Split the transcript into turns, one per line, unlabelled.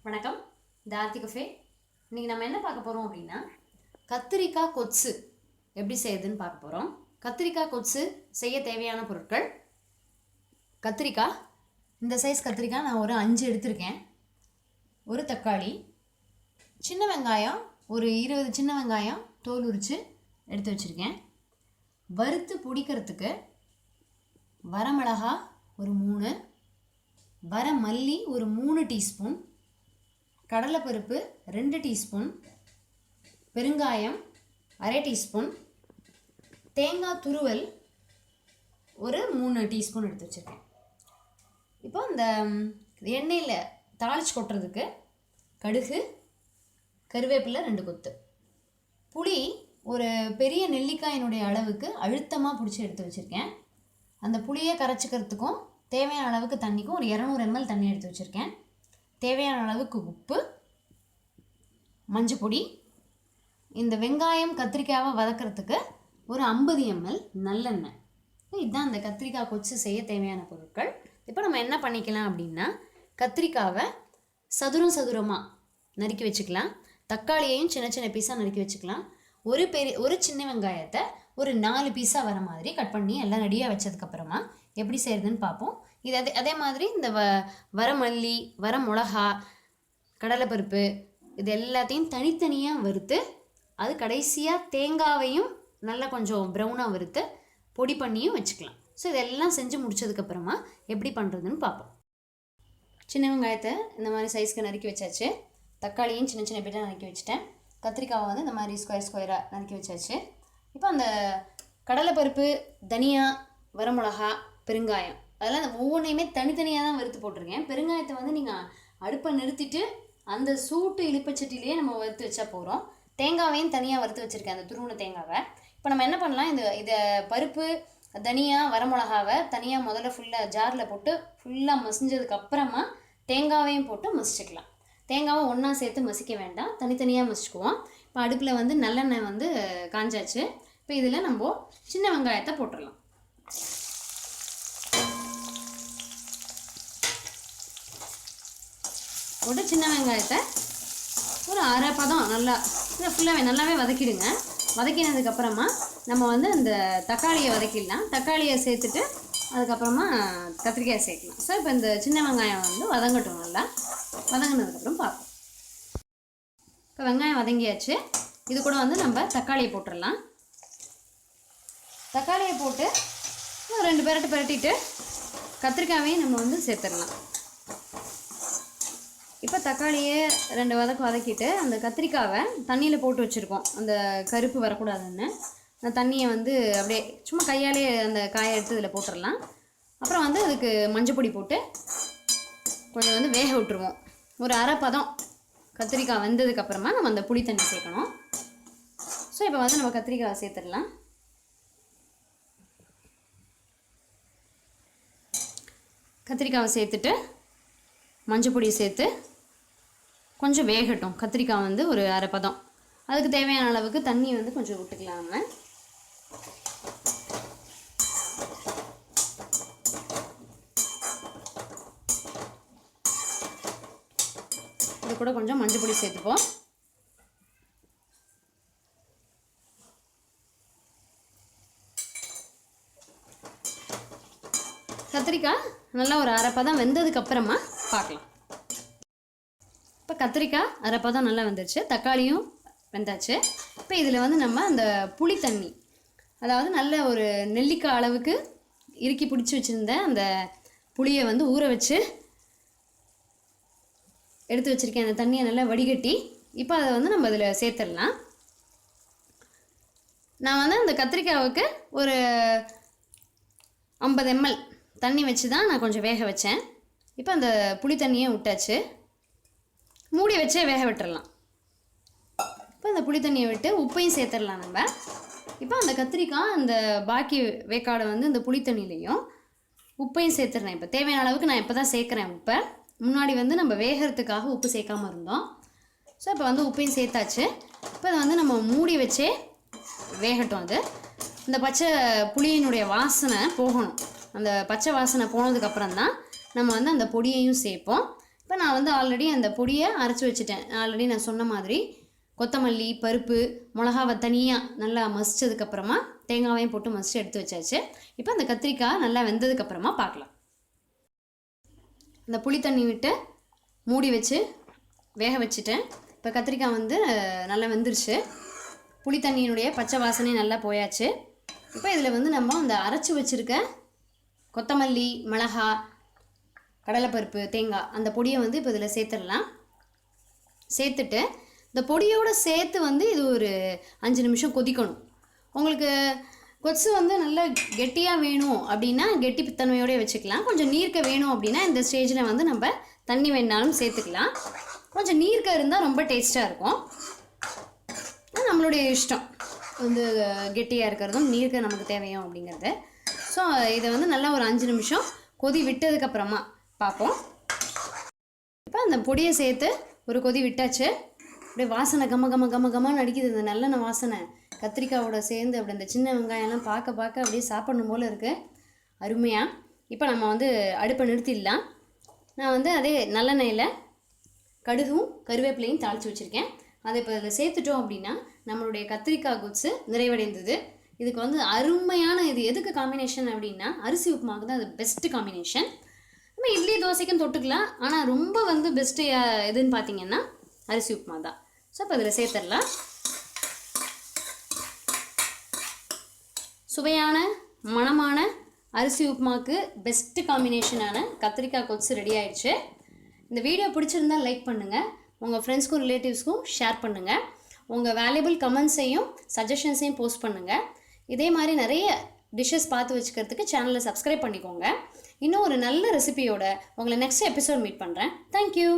வணக்கம், இது ஆர்த்தி கஃபே. இன்றைக்கி நம்ம என்ன பார்க்க போகிறோம் அப்படின்னா, கத்திரிக்காய் கொத்து எப்படி செய்யுதுன்னு பார்க்க போகிறோம். கத்திரிக்காய் கொத்து செய்ய தேவையான பொருட்கள்: கத்திரிக்காய், இந்த சைஸ் கத்திரிக்காய் நான் ஒரு 5 எடுத்திருக்கேன். ஒரு தக்காளி, சின்ன வெங்காயம் ஒரு 20 சின்ன வெங்காயம் தோல் உரித்து எடுத்து வச்சுருக்கேன். வறுத்து பிடிக்கிறதுக்கு வரமிளகா ஒரு 3, வரமல்லி ஒரு 3 டீஸ்பூன், கடலைப்பருப்பு 2 டீஸ்பூன், பெருங்காயம் அரை டீஸ்பூன், தேங்காய் துருவல் ஒரு 3 டீஸ்பூன் எடுத்து வச்சுருக்கேன். இப்போ இந்த எண்ணெயில் தாளித்து கொட்டுறதுக்கு கடுகு, கருவேப்பிலை 2 கொத்து, புளி ஒரு பெரிய நெல்லிக்காயினுடைய அளவுக்கு அழுத்தமாக பிடிச்சி எடுத்து வச்சுருக்கேன். அந்த புளியை கரைச்சிக்கிறதுக்கும் தேவையான அளவுக்கு தண்ணிக்கும் ஒரு 200 ml தண்ணி எடுத்து வச்சுருக்கேன். தேவையான அளவுக்கு உப்பு, மஞ்சள் பொடி, இந்த வெங்காயம் கத்திரிக்காயை வதக்கிறதுக்கு ஒரு 50 ml நல்லெண்ணெய். இதுதான் இந்த கத்திரிக்காய் கொச்சு செய்ய தேவையான பொருட்கள். இப்போ நம்ம என்ன பண்ணிக்கலாம் அப்படின்னா, கத்திரிக்காவை சதுரமாக நறுக்கி வச்சுக்கலாம். தக்காளியையும் சின்ன சின்ன பீஸாக நறுக்கி வச்சுக்கலாம். ஒரு சின்ன வெங்காயத்தை ஒரு 4 பீஸாக வர மாதிரி கட் பண்ணி எல்லாம் ரெடியாக வச்சதுக்கப்புறமா எப்படி செய்கிறதுன்னு பார்ப்போம். இது அதே மாதிரி இந்த வரமல்லி, வரமிளகா, கடலைப்பருப்பு இது எல்லாத்தையும் தனித்தனியாக வறுத்து, அது கடைசியாக தேங்காவையும் நல்லா கொஞ்சம் ப்ரௌனாக வறுத்து பொடி பண்ணியும் வச்சுக்கலாம். ஸோ இதெல்லாம் செஞ்சு முடிச்சதுக்கப்புறமா எப்படி பண்ணுறதுன்னு பார்ப்போம். சின்ன வெங்காயத்தை இந்த மாதிரி சைஸ்க்கு நறுக்கி வச்சாச்சு. தக்காளியும் சின்ன சின்ன பீட்டாக நறுக்கி வச்சுட்டேன். கத்திரிக்காவை வந்து இந்த மாதிரி ஸ்கொயராக நறுக்கி வச்சாச்சு. இப்போ அந்த கடலைப்பருப்பு, தனியா, வரமிளகா, பெருங்காயம் அதெல்லாம் அந்த ஒவ்வொன்றையுமே தனித்தனியாக தான் வறுத்து போட்டிருக்கேன். பெருங்காயத்தை வந்து நீங்கள் அடுப்பை நிறுத்திட்டு அந்த சூட்டு இழுப்பச்சட்டிலேயே நம்ம வறுத்து வச்சா போகிறோம். தேங்காவையும் தனியாக வறுத்து வச்சுருக்கேன், அந்த துருவன தேங்காவை. இப்போ நம்ம என்ன பண்ணலாம், இதை பருப்பு, தனியா, வரமிளகாவை தனியாக முதல்ல ஃபுல்லாக ஜாரில் போட்டு ஃபுல்லாக மசிஞ்சதுக்கப்புறமா தேங்காவையும் போட்டு மசிச்சுக்கலாம். தேங்காவை ஒன்றா சேர்த்து மசிக்க வேண்டாம், தனித்தனியாக மசிச்சுக்குவோம். இப்போ அடுப்பில் வந்து நல்லெண்ணெய் வந்து காஞ்சாச்சு. இப்போ இதில் நம்ம சின்ன வெங்காயத்தை போட்டுடலாம். போட்டு சின்ன வெங்காயத்தை ஒரு அரை பதம் நல்லா ஃபுல்லாகவே நல்லாவே வதக்கிடுங்க. வதக்கினதுக்கப்புறமா நம்ம வந்து அந்த தக்காளியை வதக்கிடலாம். தக்காளியை சேர்த்துட்டு அதுக்கப்புறமா கத்திரிக்காயை சேர்க்கலாம். ஸோ இப்போ இந்த சின்ன வெங்காயம் வந்து வதங்கட்டும். நல்லா வதங்கினதுக்கப்புறம் பார்ப்போம். இப்போ வெங்காயம் வதங்கியாச்சு. இது கூட வந்து நம்ம தக்காளியை போட்டுடலாம். தக்காளியை போட்டு 2 பிரட்டிட்டு கத்திரிக்காயையும் நம்ம வந்து சேர்த்துடலாம். இப்போ தக்காளியை 2 வதக்கிட்டு அந்த கத்திரிக்காவை தண்ணியில் போட்டு வச்சுருக்கோம், அந்த கருப்பு வரக்கூடாதுன்னு. அந்த தண்ணியை வந்து அப்படியே சும்மா கையாலே அந்த காயை எடுத்து இதில் போட்டுடலாம். அப்புறம் வந்து அதுக்கு மஞ்சள் பொடி போட்டு கொஞ்சம் வந்து வேக விட்டுருவோம். ஒரு அரை பதம் கத்திரிக்காய் வெந்ததுக்கப்புறமா நம்ம அந்த புளி தண்ணி சேர்க்கணும். ஸோ இப்போ வந்து நம்ம கத்திரிக்காவை சேர்த்துடலாம். கத்திரிக்காவை சேர்த்துட்டு மஞ்சள் பொடி சேர்த்து கொஞ்சம் வேகட்டும். கத்திரிக்காய் வந்து ஒரு அரை பதம், அதுக்கு தேவையான அளவுக்கு தண்ணி வந்து கொஞ்சம் விட்டுக்கலாம். நம்ம இது கூட கொஞ்சம் மஞ்சள் பொடி சேர்த்துப்போம். கத்திரிக்காய் நல்லா ஒரு அரை பதம் வெந்ததுக்கப்புறமா பார்க்கலாம். இப்போ கத்திரிக்காய் அரை பதம் நல்லா வெந்துருச்சு, தக்காளியும் வெந்தாச்சு. இப்போ இதில் வந்து நம்ம அந்த புளி தண்ணி, அதாவது நல்ல ஒரு நெல்லிக்காய் அளவுக்கு இறுக்கி பிடிச்சி வச்சுருந்த அந்த புளியை வந்து ஊற வச்சு எடுத்து வச்சுருக்கேன். அந்த தண்ணியை நல்லா வடிகட்டி இப்போ அதை வந்து நம்ம இதில் சேர்த்துடலாம். நான் வந்து அந்த கத்திரிக்காவுக்கு ஒரு 50 ml தண்ணி வச்சு தான் நான் கொஞ்சம் வேக வச்சேன். இப்போ அந்த புளி தண்ணியை விட்டாச்சு, மூடி வச்சே வேக விட்டுறலாம். இப்போ அந்த புளி தண்ணியை விட்டு உப்பையும் சேர்த்துடலாம் நம்ம. இப்போ அந்த கத்திரிக்காய் அந்த பாக்கி வேக்காடை வந்து இந்த புளி தண்ணியிலையும் உப்பையும் சேர்த்துடுறேன். இப்போ தேவையான அளவுக்கு நான் இப்போ தான் சேர்க்குறேன் உப்பை. முன்னாடி வந்து நம்ம வேகிறதுக்காக உப்பு சேர்க்காமல் இருந்தோம். ஸோ இப்போ வந்து உப்பையும் சேர்த்தாச்சு. இப்போ அதை வந்து நம்ம மூடி வச்சே வேகட்டும். அது இந்த பச்சை புளியினுடைய வாசனை போகணும். அந்த பச்சை வாசனை போனதுக்கப்புறம் தான் நம்ம வந்து அந்த பொடியையும் சேர்ப்போம். இப்போ நான் வந்து ஆல்ரெடி அந்த பொடியை அரைச்சி வச்சுட்டேன். ஆல்ரெடி நான் சொன்ன மாதிரி கொத்தமல்லி, பருப்பு, மிளகாவை தனியாக நல்லா மசிச்சதுக்கப்புறமா தேங்காவையும் போட்டு மசிச்சு எடுத்து வச்சாச்சு. இப்போ அந்த கத்திரிக்காய் நல்லா வெந்ததுக்கப்புறமா பார்க்கலாம். அந்த புளி தண்ணி விட்டு மூடி வச்சு வேக வச்சுட்டேன். இப்போ கத்திரிக்காய் வந்து நல்லா வெந்துருச்சு. புளி தண்ணியினுடைய பச்சை வாசனை நல்லா போயாச்சு. இப்போ இதில் வந்து நம்ம அந்த அரைச்சி வச்சுருக்க கொத்தமல்லி, மிளகா, கடலைப்பருப்பு, தேங்காய் அந்த பொடியை வந்து இப்போ இதில் சேர்த்துடலாம். சேர்த்துட்டு இந்த பொடியோடு சேர்த்து வந்து இது ஒரு 5 நிமிஷம் கொதிக்கணும். உங்களுக்கு கொச்சு வந்து நல்லா கெட்டியாக வேணும் அப்படின்னா கெட்டி தன்மையோடய வச்சுக்கலாம். கொஞ்சம் நீர்க்க வேணும் அப்படின்னா இந்த ஸ்டேஜில் வந்து நம்ம தண்ணி வேணாலும் சேர்த்துக்கலாம். கொஞ்சம் நீர்க்க இருந்தால் ரொம்ப டேஸ்ட்டாக இருக்கும். நம்மளுடைய இஷ்டம் வந்து கெட்டியாக இருக்கிறதும் நீர்க்க நமக்கு தேவையும் அப்படிங்கிறது. ஸோ இதை வந்து நல்லா ஒரு 5 நிமிஷம் கொதி விட்டதுக்கப்புறமா பார்ப்போம். இப்போ அந்த பொடியை சேர்த்து ஒரு கொதி விட்டாச்சு. அப்படியே வாசனை கமன்னு அடிக்குது. இந்த நல்லெண்ணெய் வாசனை கத்திரிக்காயோட சேர்ந்து அப்படி அந்த சின்ன வெங்காயம்லாம் பார்க்க அப்படியே சாப்பிடணும் போல் இருக்குது. அருமையாக. இப்போ நம்ம வந்து அடுப்பை நிறுத்திடலாம். நான் வந்து அதே நல்லெண்ணெயில் கடுகும் கருவேப்பிலையும் தாளித்து வச்சுருக்கேன். அதை இப்போ இதில் சேர்த்துட்டோம் அப்படின்னா நம்மளுடைய கத்திரிக்காய் கொச்சு நிறைவடைந்தது. இதுக்கு வந்து அருமையான இது எதுக்கு காம்பினேஷன் அப்படின்னா அரிசி உப்புமாவுக்கு தான் அது பெஸ்ட்டு காம்பினேஷன். நம்ம இட்லி தோசைக்கும் தொட்டுக்கலாம். ஆனால் ரொம்ப வந்து பெஸ்ட்டு எதுன்னு பார்த்தீங்கன்னா அரிசி உப்புமா தான். ஸோ இப்போ இதில் சேர்த்துடலாம். சுவையான மணமான அரிசி உப்புமாவுக்கு பெஸ்ட்டு காம்பினேஷனான கத்திரிக்காய் கொச்சு ரெடி ஆயிடுச்சு. இந்த வீடியோ பிடிச்சிருந்தால் லைக் பண்ணுங்கள். உங்கள் ஃப்ரெண்ட்ஸ்க்கும் ரிலேட்டிவ்ஸ்க்கும் ஷேர் பண்ணுங்கள். உங்கள் வேல்யூபிள் கமெண்ட்ஸையும் சஜஷன்ஸையும் போஸ்ட் பண்ணுங்கள். இதே மாதிரி நிறைய டிஷ்ஷஸ் பார்த்து வச்சுக்கிறதுக்கு சேனலை சப்ஸ்கிரைப் பண்ணிக்கோங்க. இன்னும் ஒரு நல்ல ரெசிபியோட உங்களை நெக்ஸ்ட் எபிசோட் மீட் பண்ணுறேன். தேங்க்யூ.